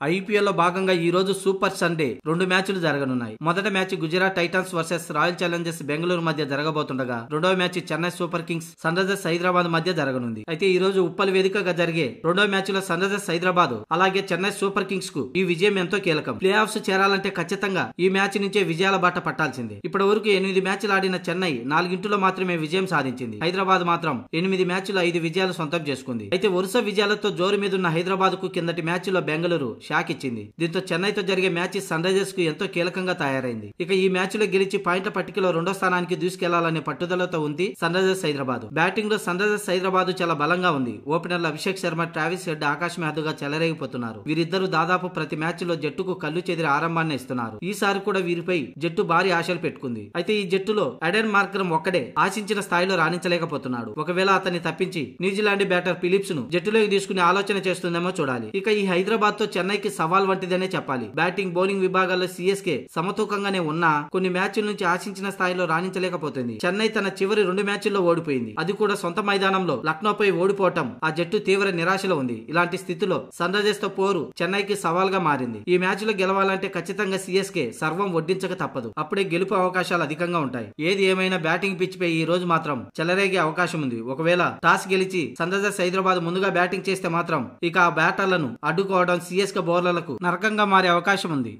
IPL లో భాగంగా ఈ రోజు సూపర్ సండే 2 మ్యాచ్లు జరగనున్నాయి. మొదటి match Gujarat Titans versus Royal Challengers Bengaluru మధ్య జరగబోతుండగా రెండవ match Chennai Super Kings Sunrisers Hyderabad మధ్య జరగనుంది. అయితే ఈ రోజు ఉప్పల్ వేదికగా జరిగే రెండవ మ్యాచ్ లో సన్ రైజర్స్ హైదరాబాద్ అలాగే చెన్నై సూపర్ కింగ్స్ కు ఈ విజయం ఎంతో కీలకం. ప్లే ఆఫ్స్ చేరాలంటే ఖచ్చితంగా ఈ మ్యాచ్ నుంచే విజయాల బాట పట్టాల్సిందే. ఇప్పటి వరకు 8 మ్యాచ్లు ఆడిన చెన్నై 4 మాత్రమే విజయం సాధించింది. హైదరాబాద్ మాత్రం 8 మ్యాచ్లు 5 విజయాలు సొంతం చేసుకుంది. అయితే వరుస విజయాలతో జోరు మీదున్న హైదరాబాద్ కు కిందటి మ్యాచ్ లో బెంగళూరు షాక్ ఇచ్చింది. దీంతో చెన్నైతో జరిగే మ్యాచ్ సన్ రైజర్స్ కు ఎంతో కీలకంగా తయారైంది. ఇక ఈ మ్యాచ్ లో గెలిచి పాయింట్ల పట్టికలో 2వ స్థానానికి దూసుకెళ్లాలనే పట్టుదలతో ఉంది సన్ రైజర్స్ హైదరాబాద్. బ్యాటింగ్ లో సన్ రైజర్స్ హైదరాబాద్ చాలా బలంగా ఉంది. ఓపెనర్లు అభిషేక్ శర్మ, ట్రావిస్ హెడ్, ఆకాశ్ మెహదూగా చెలరేగిపోతున్నారు. వీరిద్దరూ దాదాపు ప్రతి మ్యాచ్ లో జట్టుకు కళ్ళు చెదిరి ఆరంభాన్ని ఇస్తున్నారు. ఈసారి కూడా వీరిపై జట్టు భారీ ఆశలు పెట్టుకుంది. అయితే ఈ జట్టులో ఎడెన్ మార్కరమ్ ఒక్కడే ఆశించిన స్థాయిలో రాణించలేకపోతున్నాడు. ఒకవేళ అతన్ని తప్పించి న్యూజిలాండ్ బ్యాటర్ ఫిలిప్స్ ను జట్టులోకి తీసుకునే ఆలోచన చేస్తుందేమో చూడాలి. ఇక ఈ హైదరాబాద్ తో చెన్నైకి సవాల్ వంటిదనే చెప్పాలి. బ్యాటింగ్, బౌలింగ్ విభాగాల్లో సిఎస్కే సమతూకంగానే ఉన్నా కొన్ని మ్యాచ్ల నుంచి ఆశించిన స్థాయిలో రాణించలేకపోతుంది. చెన్నై తన చివరి 2 మ్యాచ్ల్లో ఓడిపోయింది. అది కూడా సొంత మైదానంలో లక్నోపై ఓడిపోవటం ఆ జట్టు తీవ్ర నిరాశలో ఉంది. ఇలాంటి స్థితిలో సన్ రైజర్స్ తో పోరు చెన్నైకి సవాల్గా మారింది. ఈ మ్యాచ్ లో గెలవాలంటే ఖచ్చితంగా సిఎస్కే సర్వం వడ్డించక తప్పదు. అప్పుడే గెలుపు అవకాశాలు అధికంగా ఉంటాయి. ఏది ఏమైనా బ్యాటింగ్ పిచ్ పై ఈ రోజు మాత్రం చెలరేగే అవకాశం ఉంది. ఒకవేళ టాస్ గెలిచి సన్ రైజర్స్ హైదరాబాద్ ముందుగా బ్యాటింగ్ చేస్తే మాత్రం ఇక ఆ బ్యాటర్లను అడ్డుకోవడం సిఎస్కే బౌలర్లకు నరకంగా మారే అవకాశం ఉంది.